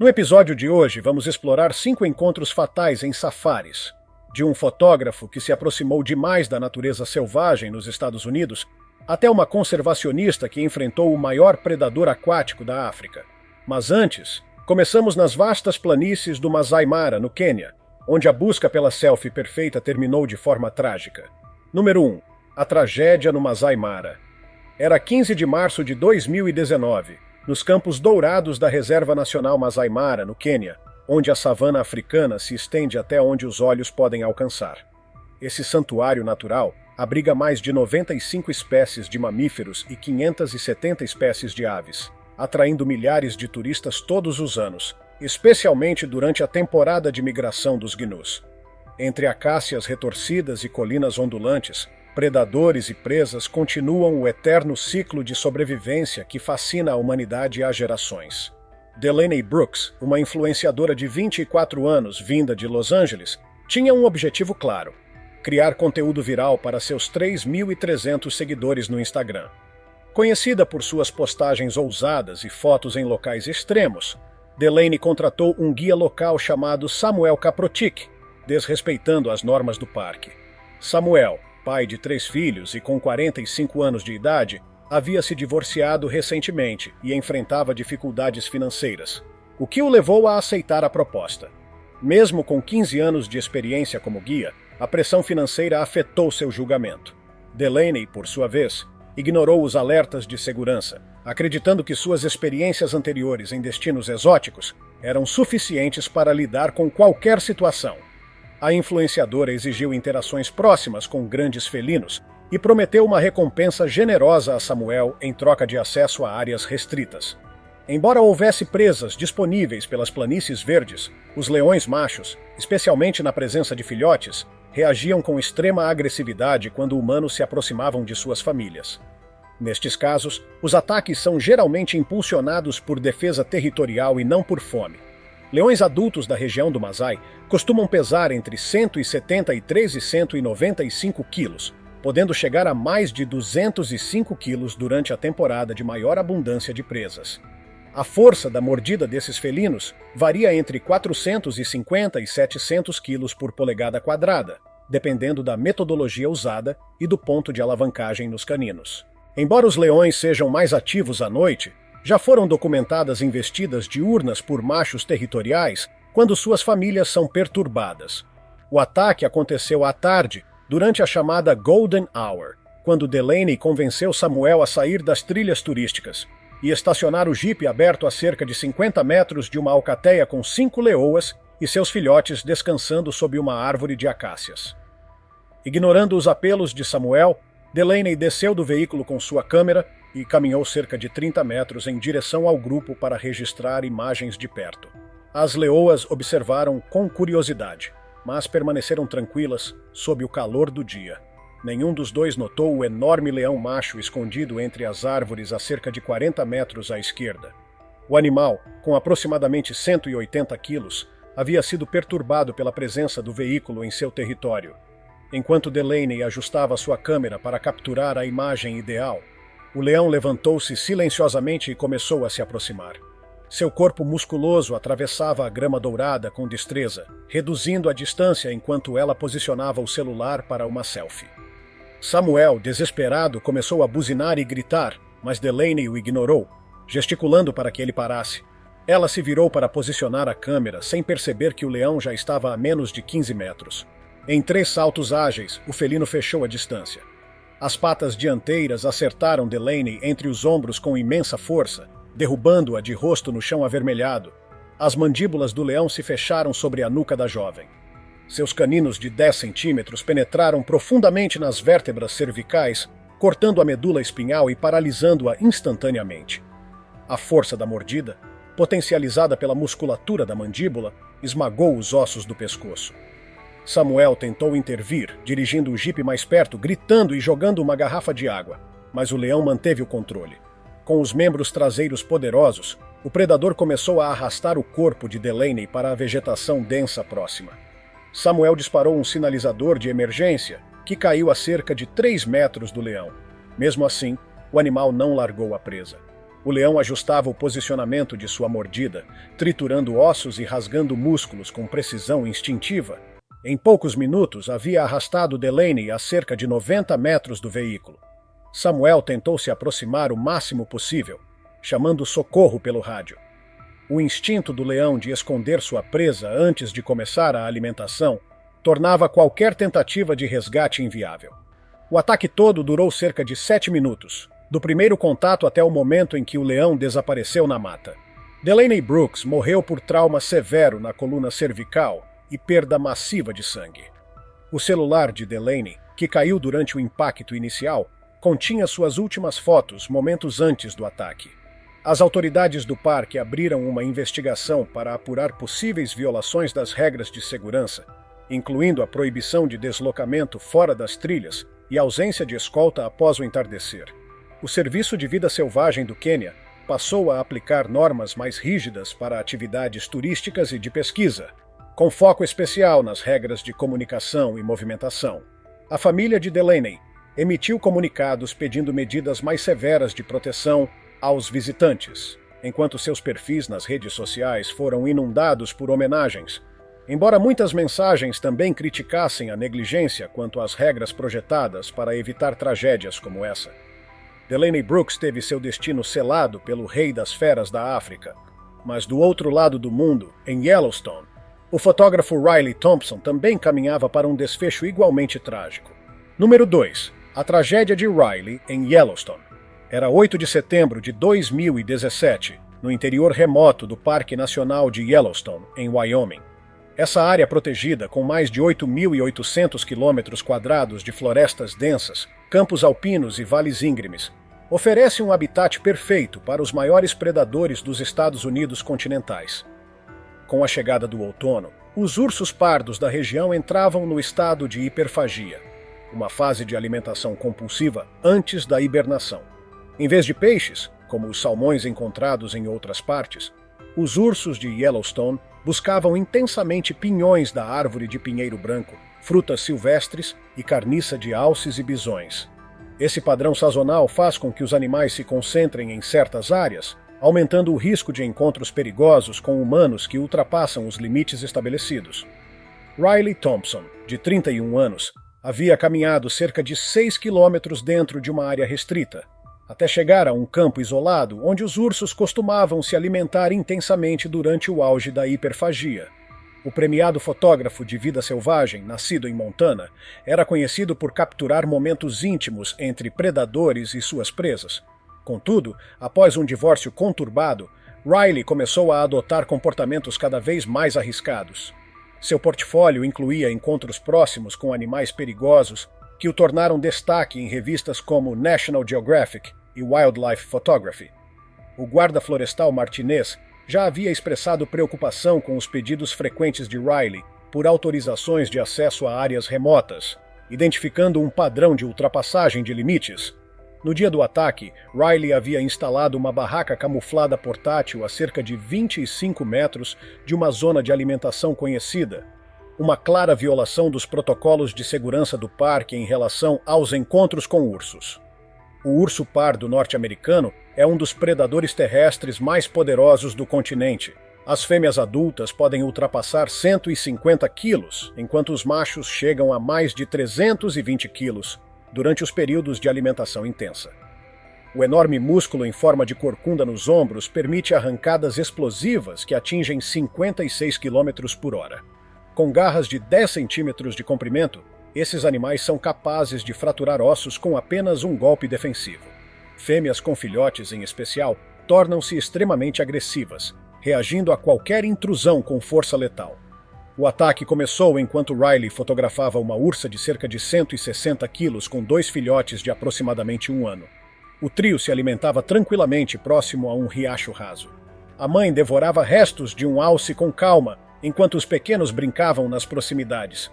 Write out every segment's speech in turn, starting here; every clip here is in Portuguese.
No episódio de hoje, vamos explorar 5 encontros fatais em safaris, de um fotógrafo que se aproximou demais da natureza selvagem nos Estados Unidos, até uma conservacionista que enfrentou o maior predador aquático da África. Mas antes, começamos nas vastas planícies do Masai Mara, no Quênia, onde a busca pela selfie perfeita terminou de forma trágica. Número 1. A tragédia no Masai Mara. Era 15 de março de 2019, nos Campos Dourados da Reserva Nacional Masai Mara, no Quênia, onde a savana africana se estende até onde os olhos podem alcançar. Esse santuário natural abriga mais de 95 espécies de mamíferos e 570 espécies de aves, atraindo milhares de turistas todos os anos, especialmente durante a temporada de migração dos gnus. Entre acácias retorcidas e colinas ondulantes, predadores e presas continuam o eterno ciclo de sobrevivência que fascina a humanidade há gerações. Delaney Brooks, uma influenciadora de 24 anos vinda de Los Angeles, tinha um objetivo claro: criar conteúdo viral para seus 3.300 seguidores no Instagram. Conhecida por suas postagens ousadas e fotos em locais extremos, Delaney contratou um guia local chamado Samuel Caprotic, desrespeitando as normas do parque. Samuel, pai de 3 filhos e com 45 anos de idade, havia se divorciado recentemente e enfrentava dificuldades financeiras, o que o levou a aceitar a proposta. Mesmo com 15 anos de experiência como guia, a pressão financeira afetou seu julgamento. Delaney, por sua vez, ignorou os alertas de segurança, acreditando que suas experiências anteriores em destinos exóticos eram suficientes para lidar com qualquer situação. A influenciadora exigiu interações próximas com grandes felinos e prometeu uma recompensa generosa a Samuel em troca de acesso a áreas restritas. Embora houvesse presas disponíveis pelas planícies verdes, os leões machos, especialmente na presença de filhotes, reagiam com extrema agressividade quando humanos se aproximavam de suas famílias. Nestes casos, os ataques são geralmente impulsionados por defesa territorial e não por fome. Leões adultos da região do Masai costumam pesar entre 173 e 195 quilos, podendo chegar a mais de 205 quilos durante a temporada de maior abundância de presas. A força da mordida desses felinos varia entre 450 e 700 quilos por polegada quadrada, dependendo da metodologia usada e do ponto de alavancagem nos caninos. Embora os leões sejam mais ativos à noite, já foram documentadas investidas diurnas por machos territoriais quando suas famílias são perturbadas. O ataque aconteceu à tarde, durante a chamada Golden Hour, quando Delaney convenceu Samuel a sair das trilhas turísticas e estacionar o jipe aberto a cerca de 50 metros de uma alcateia com 5 leoas e seus filhotes descansando sob uma árvore de acácias. Ignorando os apelos de Samuel, Delaney desceu do veículo com sua câmera e caminhou cerca de 30 metros em direção ao grupo para registrar imagens de perto. As leoas observaram com curiosidade, mas permaneceram tranquilas sob o calor do dia. Nenhum dos dois notou o enorme leão macho escondido entre as árvores a cerca de 40 metros à esquerda. O animal, com aproximadamente 180 quilos, havia sido perturbado pela presença do veículo em seu território. Enquanto Delaney ajustava sua câmera para capturar a imagem ideal, o leão levantou-se silenciosamente e começou a se aproximar. Seu corpo musculoso atravessava a grama dourada com destreza, reduzindo a distância enquanto ela posicionava o celular para uma selfie. Samuel, desesperado, começou a buzinar e gritar, mas Delaney o ignorou, gesticulando para que ele parasse. Ela se virou para posicionar a câmera sem perceber que o leão já estava a menos de 15 metros. Em 3 saltos ágeis, o felino fechou a distância. As patas dianteiras acertaram Delaney entre os ombros com imensa força, derrubando-a de rosto no chão avermelhado. As mandíbulas do leão se fecharam sobre a nuca da jovem. Seus caninos de 10 centímetros penetraram profundamente nas vértebras cervicais, cortando a medula espinhal e paralisando-a instantaneamente. A força da mordida, potencializada pela musculatura da mandíbula, esmagou os ossos do pescoço. Samuel tentou intervir, dirigindo o jipe mais perto, gritando e jogando uma garrafa de água, mas o leão manteve o controle. Com os membros traseiros poderosos, o predador começou a arrastar o corpo de Delaney para a vegetação densa próxima. Samuel disparou um sinalizador de emergência, que caiu a cerca de 3 metros do leão. Mesmo assim, o animal não largou a presa. O leão ajustava o posicionamento de sua mordida, triturando ossos e rasgando músculos com precisão instintiva. Em poucos minutos, havia arrastado Delaney a cerca de 90 metros do veículo. Samuel tentou se aproximar o máximo possível, chamando socorro pelo rádio. O instinto do leão de esconder sua presa antes de começar a alimentação tornava qualquer tentativa de resgate inviável. O ataque todo durou cerca de 7 minutos, do primeiro contato até o momento em que o leão desapareceu na mata. Delaney Brooks morreu por trauma severo na coluna cervical e perda massiva de sangue. O celular de Delaney, que caiu durante o impacto inicial, continha suas últimas fotos momentos antes do ataque. As autoridades do parque abriram uma investigação para apurar possíveis violações das regras de segurança, incluindo a proibição de deslocamento fora das trilhas e ausência de escolta após o entardecer. O Serviço de Vida Selvagem do Quênia passou a aplicar normas mais rígidas para atividades turísticas e de pesquisa, com foco especial nas regras de comunicação e movimentação. A família de Delaney emitiu comunicados pedindo medidas mais severas de proteção aos visitantes, enquanto seus perfis nas redes sociais foram inundados por homenagens, embora muitas mensagens também criticassem a negligência quanto às regras projetadas para evitar tragédias como essa. Delaney Brooks teve seu destino selado pelo rei das feras da África, mas do outro lado do mundo, em Yellowstone, o fotógrafo Riley Thompson também caminhava para um desfecho igualmente trágico. Número 2. A tragédia de Riley em Yellowstone. Era 8 de setembro de 2017, no interior remoto do Parque Nacional de Yellowstone, em Wyoming. Essa área protegida, com mais de 8.800 km² de florestas densas, campos alpinos e vales íngremes, oferece um habitat perfeito para os maiores predadores dos Estados Unidos continentais. Com a chegada do outono, os ursos pardos da região entravam no estado de hiperfagia, uma fase de alimentação compulsiva antes da hibernação. Em vez de peixes, como os salmões encontrados em outras partes, os ursos de Yellowstone buscavam intensamente pinhões da árvore de pinheiro branco, frutas silvestres e carniça de alces e bisões. Esse padrão sazonal faz com que os animais se concentrem em certas áreas, aumentando o risco de encontros perigosos com humanos que ultrapassam os limites estabelecidos. Riley Thompson, de 31 anos, havia caminhado cerca de 6 quilômetros dentro de uma área restrita, até chegar a um campo isolado onde os ursos costumavam se alimentar intensamente durante o auge da hiperfagia. O premiado fotógrafo de vida selvagem, nascido em Montana, era conhecido por capturar momentos íntimos entre predadores e suas presas. Contudo, após um divórcio conturbado, Riley começou a adotar comportamentos cada vez mais arriscados. Seu portfólio incluía encontros próximos com animais perigosos que o tornaram destaque em revistas como National Geographic e Wildlife Photography. O guarda florestal martinês já havia expressado preocupação com os pedidos frequentes de Riley por autorizações de acesso a áreas remotas, identificando um padrão de ultrapassagem de limites. No dia do ataque, Riley havia instalado uma barraca camuflada portátil a cerca de 25 metros de uma zona de alimentação conhecida, uma clara violação dos protocolos de segurança do parque em relação aos encontros com ursos. O urso pardo norte-americano é um dos predadores terrestres mais poderosos do continente. As fêmeas adultas podem ultrapassar 150 quilos, enquanto os machos chegam a mais de 320 quilos durante os períodos de alimentação intensa. O enorme músculo em forma de corcunda nos ombros permite arrancadas explosivas que atingem 56 km por hora. Com garras de 10 centímetros de comprimento, esses animais são capazes de fraturar ossos com apenas um golpe defensivo. Fêmeas com filhotes, em especial, tornam-se extremamente agressivas, reagindo a qualquer intrusão com força letal. O ataque começou enquanto Riley fotografava uma ursa de cerca de 160 quilos com 2 filhotes de aproximadamente 1 ano. O trio se alimentava tranquilamente próximo a um riacho raso. A mãe devorava restos de um alce com calma, enquanto os pequenos brincavam nas proximidades.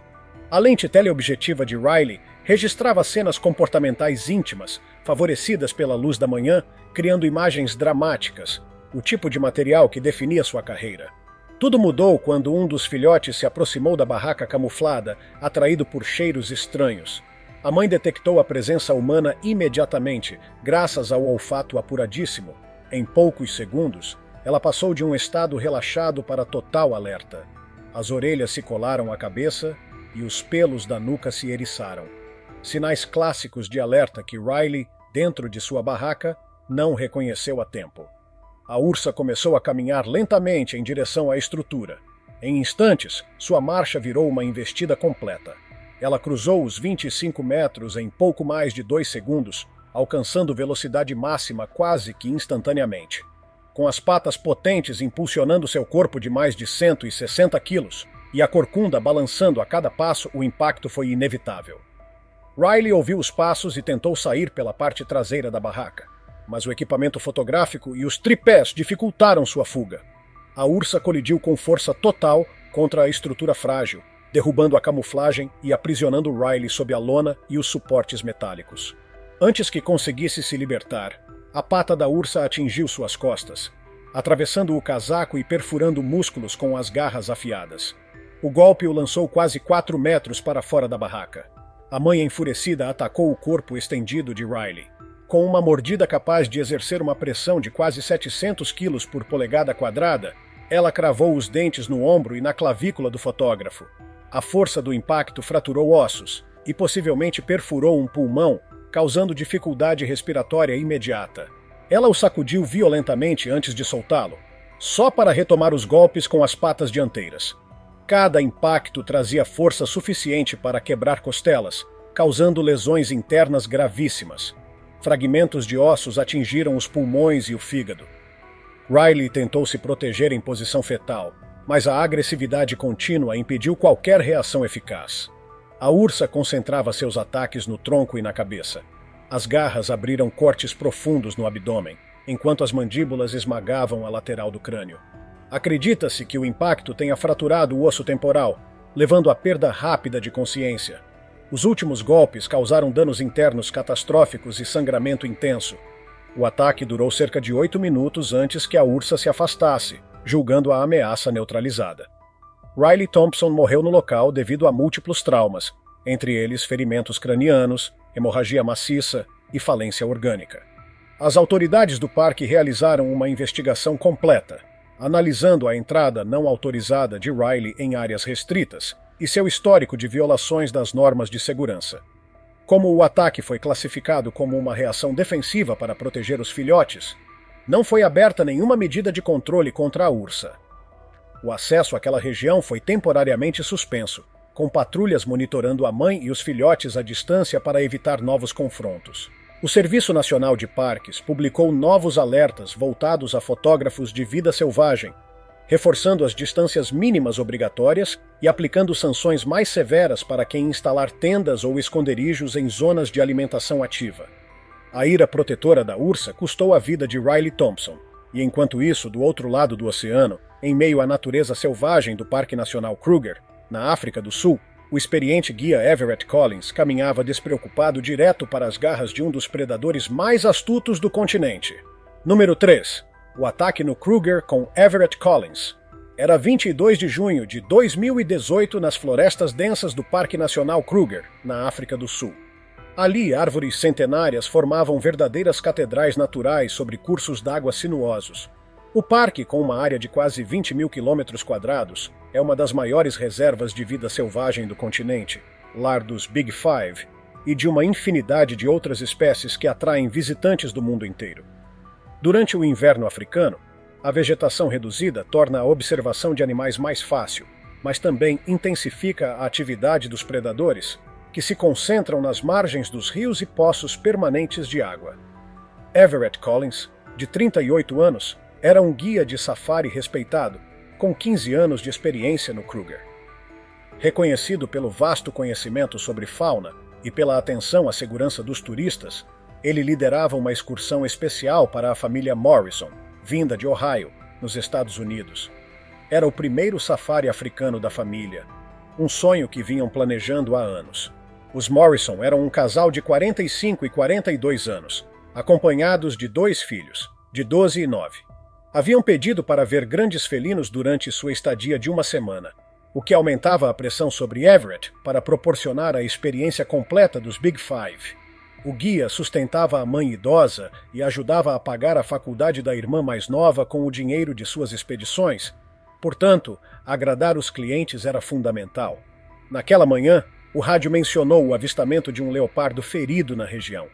A lente teleobjetiva de Riley registrava cenas comportamentais íntimas, favorecidas pela luz da manhã, criando imagens dramáticas, o tipo de material que definia sua carreira. Tudo mudou quando um dos filhotes se aproximou da barraca camuflada, atraído por cheiros estranhos. A mãe detectou a presença humana imediatamente, graças ao olfato apuradíssimo. Em poucos segundos, ela passou de um estado relaxado para total alerta. As orelhas se colaram à cabeça e os pelos da nuca se eriçaram. Sinais clássicos de alerta que Riley, dentro de sua barraca, não reconheceu a tempo. A ursa começou a caminhar lentamente em direção à estrutura. Em instantes, sua marcha virou uma investida completa. Ela cruzou os 25 metros em pouco mais de 2 segundos, alcançando velocidade máxima quase que instantaneamente. Com as patas potentes impulsionando seu corpo de mais de 160 quilos e a corcunda balançando a cada passo, o impacto foi inevitável. Riley ouviu os passos e tentou sair pela parte traseira da barraca, mas o equipamento fotográfico e os tripés dificultaram sua fuga. A ursa colidiu com força total contra a estrutura frágil, derrubando a camuflagem e aprisionando Riley sob a lona e os suportes metálicos. Antes que conseguisse se libertar, a pata da ursa atingiu suas costas, atravessando o casaco e perfurando músculos com as garras afiadas. O golpe o lançou quase 4 metros para fora da barraca. A mãe enfurecida atacou o corpo estendido de Riley. Com uma mordida capaz de exercer uma pressão de quase 700 quilos por polegada quadrada, ela cravou os dentes no ombro e na clavícula do fotógrafo. A força do impacto fraturou ossos e possivelmente perfurou um pulmão, causando dificuldade respiratória imediata. Ela o sacudiu violentamente antes de soltá-lo, só para retomar os golpes com as patas dianteiras. Cada impacto trazia força suficiente para quebrar costelas, causando lesões internas gravíssimas. Fragmentos de ossos atingiram os pulmões e o fígado. Riley tentou se proteger em posição fetal, mas a agressividade contínua impediu qualquer reação eficaz. A ursa concentrava seus ataques no tronco e na cabeça. As garras abriram cortes profundos no abdômen, enquanto as mandíbulas esmagavam a lateral do crânio. Acredita-se que o impacto tenha fraturado o osso temporal, levando à perda rápida de consciência. Os últimos golpes causaram danos internos catastróficos e sangramento intenso. O ataque durou cerca de 8 minutos antes que a ursa se afastasse, julgando a ameaça neutralizada. Riley Thompson morreu no local devido a múltiplos traumas, entre eles ferimentos cranianos, hemorragia maciça e falência orgânica. As autoridades do parque realizaram uma investigação completa, analisando a entrada não autorizada de Riley em áreas restritas e seu histórico de violações das normas de segurança. Como o ataque foi classificado como uma reação defensiva para proteger os filhotes, não foi aberta nenhuma medida de controle contra a ursa. O acesso àquela região foi temporariamente suspenso, com patrulhas monitorando a mãe e os filhotes à distância para evitar novos confrontos. O Serviço Nacional de Parques publicou novos alertas voltados a fotógrafos de vida selvagem, reforçando as distâncias mínimas obrigatórias e aplicando sanções mais severas para quem instalar tendas ou esconderijos em zonas de alimentação ativa. A ira protetora da ursa custou a vida de Riley Thompson, e enquanto isso, do outro lado do oceano, em meio à natureza selvagem do Parque Nacional Kruger, na África do Sul, o experiente guia Everett Collins caminhava despreocupado direto para as garras de um dos predadores mais astutos do continente. Número 3. O ataque no Kruger com Everett Collins. Era 22 de junho de 2018 nas florestas densas do Parque Nacional Kruger, na África do Sul. Ali, árvores centenárias formavam verdadeiras catedrais naturais sobre cursos d'água sinuosos. O parque, com uma área de quase 20 mil quilômetros quadrados, é uma das maiores reservas de vida selvagem do continente, lar dos Big Five, e de uma infinidade de outras espécies que atraem visitantes do mundo inteiro. Durante o inverno africano, a vegetação reduzida torna a observação de animais mais fácil, mas também intensifica a atividade dos predadores, que se concentram nas margens dos rios e poços permanentes de água. Everett Collins, de 38 anos, era um guia de safari respeitado, com 15 anos de experiência no Kruger. Reconhecido pelo vasto conhecimento sobre fauna e pela atenção à segurança dos turistas, ele liderava uma excursão especial para a família Morrison, vinda de Ohio, nos Estados Unidos. Era o primeiro safari africano da família, um sonho que vinham planejando há anos. Os Morrison eram um casal de 45 e 42 anos, acompanhados de 2 filhos, de 12 e 9. Haviam pedido para ver grandes felinos durante sua estadia de uma semana, o que aumentava a pressão sobre Everett para proporcionar a experiência completa dos Big Five. O guia sustentava a mãe idosa e ajudava a pagar a faculdade da irmã mais nova com o dinheiro de suas expedições. Portanto, agradar os clientes era fundamental. Naquela manhã, o rádio mencionou o avistamento de um leopardo ferido na região.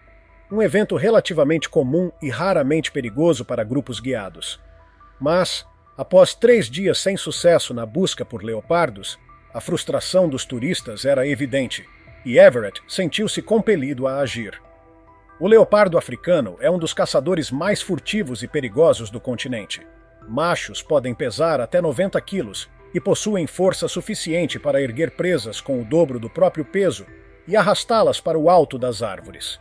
Um evento relativamente comum e raramente perigoso para grupos guiados. Mas, após 3 dias sem sucesso na busca por leopardos, a frustração dos turistas era evidente, e Everett sentiu-se compelido a agir. O leopardo africano é um dos caçadores mais furtivos e perigosos do continente. Machos podem pesar até 90 quilos e possuem força suficiente para erguer presas com o dobro do próprio peso e arrastá-las para o alto das árvores.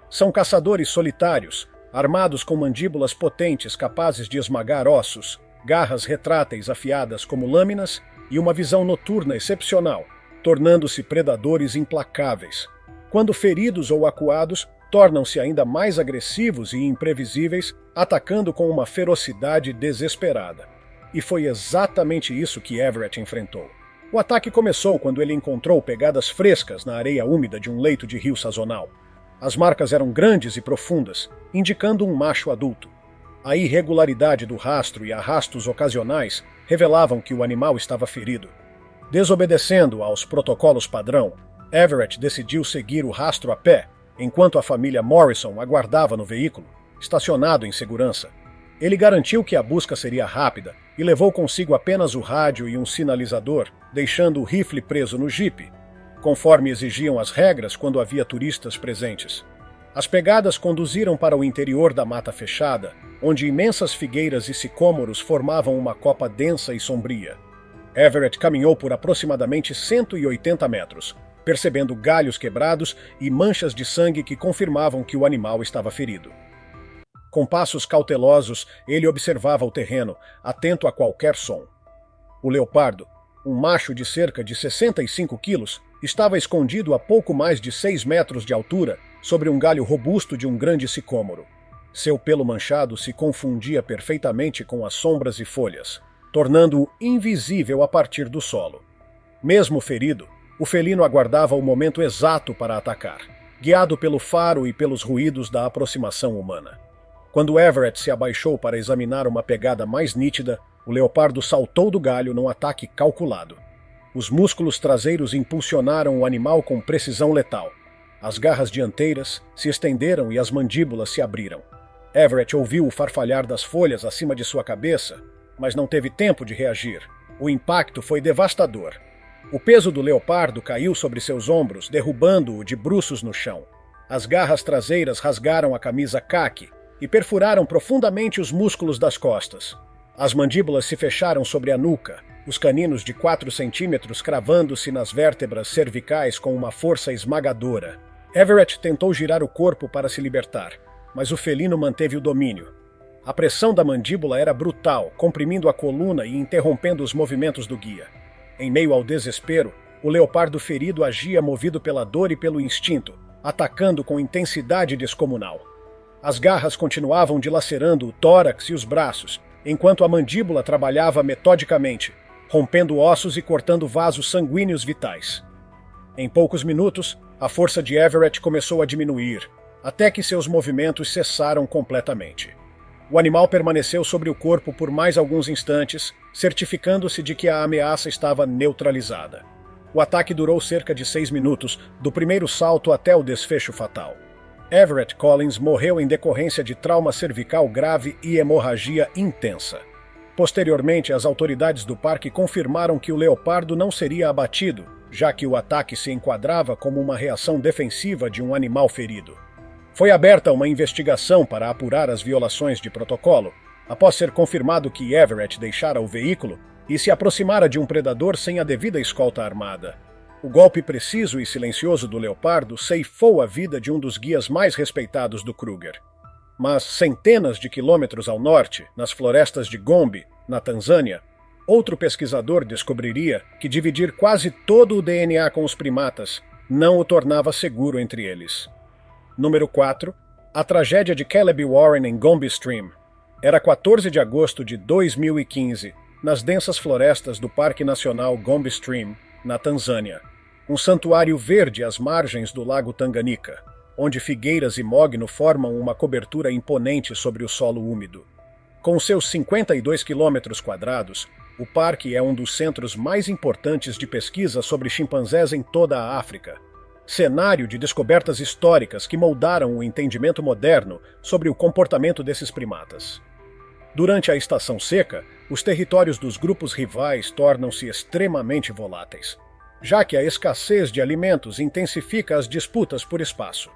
São caçadores solitários, armados com mandíbulas potentes capazes de esmagar ossos, garras retráteis afiadas como lâminas e uma visão noturna excepcional, tornando-se predadores implacáveis. Quando feridos ou acuados, tornam-se ainda mais agressivos e imprevisíveis, atacando com uma ferocidade desesperada. E foi exatamente isso que Everett enfrentou. O ataque começou quando ele encontrou pegadas frescas na areia úmida de um leito de rio sazonal. As marcas eram grandes e profundas, indicando um macho adulto. A irregularidade do rastro e arrastos ocasionais revelavam que o animal estava ferido. Desobedecendo aos protocolos padrão, Everett decidiu seguir o rastro a pé, enquanto a família Morrison aguardava no veículo, estacionado em segurança. Ele garantiu que a busca seria rápida e levou consigo apenas o rádio e um sinalizador, deixando o rifle preso no jipe, conforme exigiam as regras quando havia turistas presentes. As pegadas conduziram para o interior da mata fechada, onde imensas figueiras e sicômoros formavam uma copa densa e sombria. Everett caminhou por aproximadamente 180 metros, percebendo galhos quebrados e manchas de sangue que confirmavam que o animal estava ferido. Com passos cautelosos, ele observava o terreno, atento a qualquer som. O leopardo, um macho de cerca de 65 quilos, estava escondido a pouco mais de 6 metros de altura sobre um galho robusto de um grande sicômoro. Seu pelo manchado se confundia perfeitamente com as sombras e folhas, tornando-o invisível a partir do solo. Mesmo ferido, o felino aguardava o momento exato para atacar, guiado pelo faro e pelos ruídos da aproximação humana. Quando Everett se abaixou para examinar uma pegada mais nítida, o leopardo saltou do galho num ataque calculado. Os músculos traseiros impulsionaram o animal com precisão letal. As garras dianteiras se estenderam e as mandíbulas se abriram. Everett ouviu o farfalhar das folhas acima de sua cabeça, mas não teve tempo de reagir. O impacto foi devastador. O peso do leopardo caiu sobre seus ombros, derrubando-o de bruços no chão. As garras traseiras rasgaram a camisa caqui e perfuraram profundamente os músculos das costas. As mandíbulas se fecharam sobre a nuca, os caninos de 4 centímetros cravando-se nas vértebras cervicais com uma força esmagadora. Everett tentou girar o corpo para se libertar, mas o felino manteve o domínio. A pressão da mandíbula era brutal, comprimindo a coluna e interrompendo os movimentos do guia. Em meio ao desespero, o leopardo ferido agia movido pela dor e pelo instinto, atacando com intensidade descomunal. As garras continuavam dilacerando o tórax e os braços, enquanto a mandíbula trabalhava metodicamente, rompendo ossos e cortando vasos sanguíneos vitais. Em poucos minutos, a força de Everett começou a diminuir, até que seus movimentos cessaram completamente. O animal permaneceu sobre o corpo por mais alguns instantes, certificando-se de que a ameaça estava neutralizada. O ataque durou cerca de 6 minutos, do primeiro salto até o desfecho fatal. Everett Collins morreu em decorrência de trauma cervical grave e hemorragia intensa. Posteriormente, as autoridades do parque confirmaram que o leopardo não seria abatido, já que o ataque se enquadrava como uma reação defensiva de um animal ferido. Foi aberta uma investigação para apurar as violações de protocolo, após ser confirmado que Everett deixara o veículo e se aproximara de um predador sem a devida escolta armada. O golpe preciso e silencioso do leopardo ceifou a vida de um dos guias mais respeitados do Kruger. Mas centenas de quilômetros ao norte, nas florestas de Gombe, na Tanzânia, outro pesquisador descobriria que dividir quase todo o DNA com os primatas não o tornava seguro entre eles. Número 4. A tragédia de Caleb Warren em Gombe Stream. Era 14 de agosto de 2015, nas densas florestas do Parque Nacional Gombe Stream, na Tanzânia, um santuário verde às margens do lago Tanganyika. onde figueiras e mogno formam uma cobertura imponente sobre o solo úmido. Com seus 52 quilômetros quadrados, o parque é um dos centros mais importantes de pesquisa sobre chimpanzés em toda a África. Cenário de descobertas históricas que moldaram o entendimento moderno sobre o comportamento desses primatas. Durante a estação seca, os territórios dos grupos rivais tornam-se extremamente voláteis, já que a escassez de alimentos intensifica as disputas por espaço.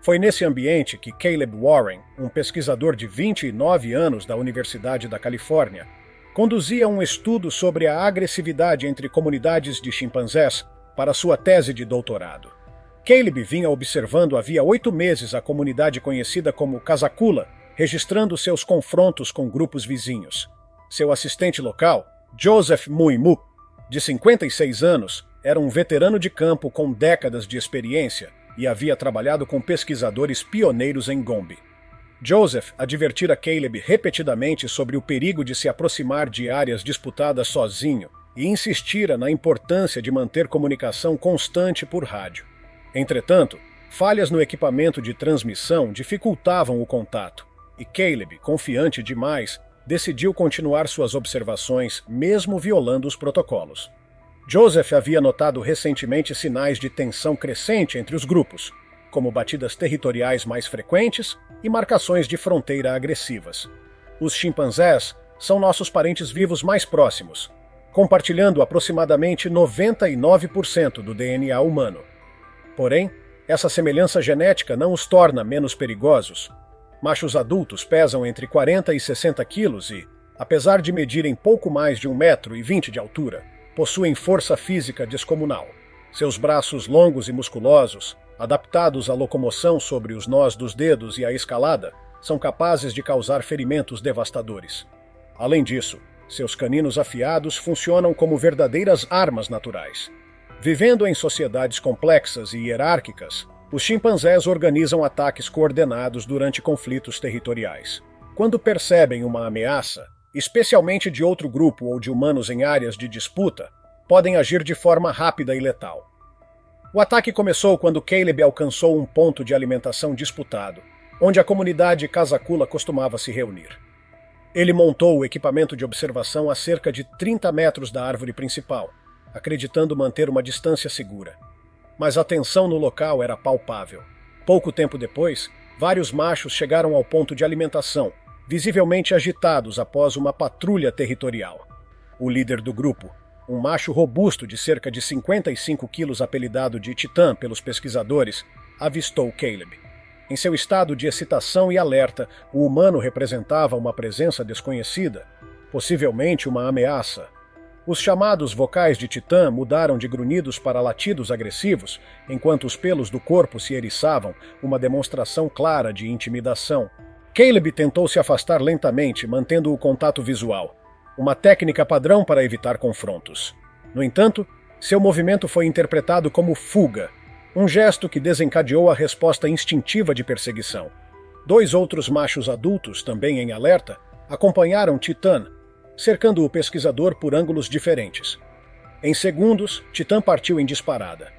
Foi nesse ambiente que Caleb Warren, um pesquisador de 29 anos da Universidade da Califórnia, conduzia um estudo sobre a agressividade entre comunidades de chimpanzés para sua tese de doutorado. Caleb vinha observando havia 8 meses a comunidade conhecida como Kasakula, registrando seus confrontos com grupos vizinhos. Seu assistente local, Joseph Muimu, de 56 anos, era um veterano de campo com décadas de experiência e havia trabalhado com pesquisadores pioneiros em Gombe. Joseph advertira Caleb repetidamente sobre o perigo de se aproximar de áreas disputadas sozinho e insistira na importância de manter comunicação constante por rádio. Entretanto, falhas no equipamento de transmissão dificultavam o contato, e Caleb, confiante demais, decidiu continuar suas observações, mesmo violando os protocolos. Joseph havia notado recentemente sinais de tensão crescente entre os grupos, como batidas territoriais mais frequentes e marcações de fronteira agressivas. Os chimpanzés são nossos parentes vivos mais próximos, compartilhando aproximadamente 99% do DNA humano. Porém, essa semelhança genética não os torna menos perigosos. Machos adultos pesam entre 40 e 60 quilos e, apesar de medirem pouco mais de 1,20 m de altura, possuem força física descomunal. Seus braços longos e musculosos, adaptados à locomoção sobre os nós dos dedos e à escalada, são capazes de causar ferimentos devastadores. Além disso, seus caninos afiados funcionam como verdadeiras armas naturais. Vivendo em sociedades complexas e hierárquicas, os chimpanzés organizam ataques coordenados durante conflitos territoriais. Quando percebem uma ameaça, especialmente de outro grupo ou de humanos em áreas de disputa, podem agir de forma rápida e letal. O ataque começou quando Caleb alcançou um ponto de alimentação disputado, onde a comunidade Kasakula costumava se reunir. Ele montou o equipamento de observação a cerca de 30 metros da árvore principal, acreditando manter uma distância segura. Mas a tensão no local era palpável. Pouco tempo depois, vários machos chegaram ao ponto de alimentação, visivelmente agitados após uma patrulha territorial. O líder do grupo, um macho robusto de cerca de 55 quilos apelidado de Titã pelos pesquisadores, avistou Caleb. Em seu estado de excitação e alerta, o humano representava uma presença desconhecida, possivelmente uma ameaça. Os chamados vocais de Titã mudaram de grunhidos para latidos agressivos, enquanto os pelos do corpo se eriçavam, uma demonstração clara de intimidação. Caleb tentou se afastar lentamente, mantendo o contato visual, uma técnica padrão para evitar confrontos. No entanto, seu movimento foi interpretado como fuga, um gesto que desencadeou a resposta instintiva de perseguição. 2 outros machos adultos, também em alerta, acompanharam Titã, cercando o pesquisador por ângulos diferentes. Em segundos, Titã partiu em disparada.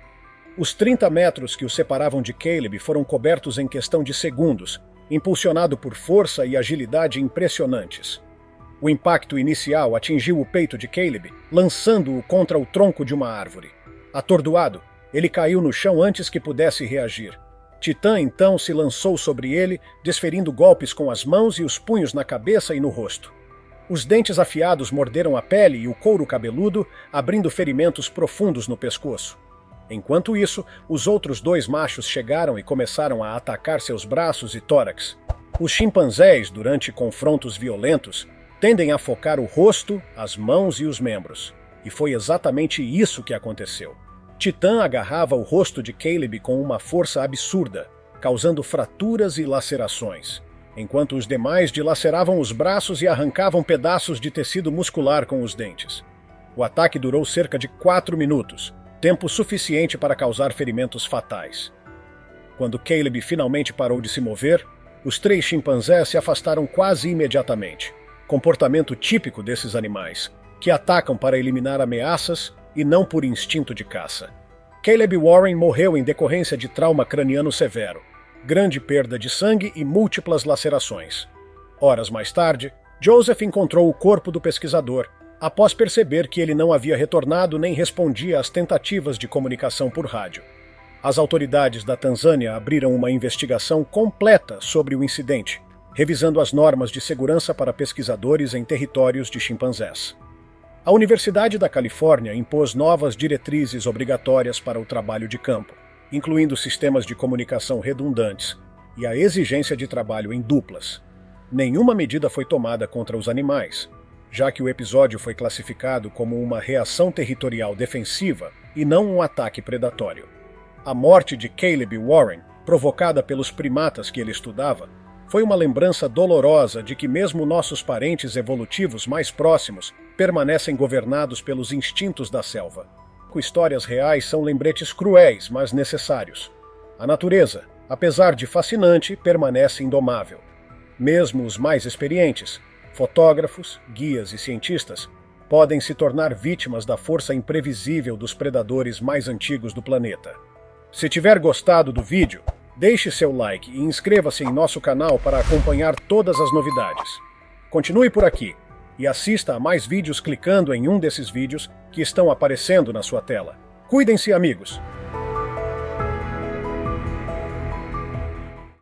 Os 30 metros que o separavam de Caleb foram cobertos em questão de segundos, impulsionado por força e agilidade impressionantes. O impacto inicial atingiu o peito de Caleb, lançando-o contra o tronco de uma árvore. Atordoado, ele caiu no chão antes que pudesse reagir. Titã então se lançou sobre ele, desferindo golpes com as mãos e os punhos na cabeça e no rosto. Os dentes afiados morderam a pele e o couro cabeludo, abrindo ferimentos profundos no pescoço. Enquanto isso, os outros 2 machos chegaram e começaram a atacar seus braços e tórax. Os chimpanzés, durante confrontos violentos, tendem a focar o rosto, as mãos e os membros. E foi exatamente isso que aconteceu. Titã agarrava o rosto de Caleb com uma força absurda, causando fraturas e lacerações, enquanto os demais dilaceravam os braços e arrancavam pedaços de tecido muscular com os dentes. O ataque durou cerca de 4 minutos, tempo suficiente para causar ferimentos fatais. Quando Caleb finalmente parou de se mover, os 3 chimpanzés se afastaram quase imediatamente, comportamento típico desses animais, que atacam para eliminar ameaças e não por instinto de caça. Caleb Warren morreu em decorrência de trauma craniano severo, grande perda de sangue e múltiplas lacerações. Horas mais tarde, Joseph encontrou o corpo do pesquisador, após perceber que ele não havia retornado nem respondia às tentativas de comunicação por rádio. As autoridades da Tanzânia abriram uma investigação completa sobre o incidente, revisando as normas de segurança para pesquisadores em territórios de chimpanzés. A Universidade da Califórnia impôs novas diretrizes obrigatórias para o trabalho de campo, incluindo sistemas de comunicação redundantes e a exigência de trabalho em duplas. Nenhuma medida foi tomada contra os animais, já que o episódio foi classificado como uma reação territorial defensiva e não um ataque predatório. A morte de Caleb Warren, provocada pelos primatas que ele estudava, foi uma lembrança dolorosa de que mesmo nossos parentes evolutivos mais próximos permanecem governados pelos instintos da selva. Histórias reais são lembretes cruéis, mas necessários. A natureza, apesar de fascinante, permanece indomável. Mesmo os mais experientes, fotógrafos, guias e cientistas, podem se tornar vítimas da força imprevisível dos predadores mais antigos do planeta. Se tiver gostado do vídeo, deixe seu like e inscreva-se em nosso canal para acompanhar todas as novidades. Continue por aqui e assista a mais vídeos clicando em um desses vídeos que estão aparecendo na sua tela. Cuidem-se, amigos!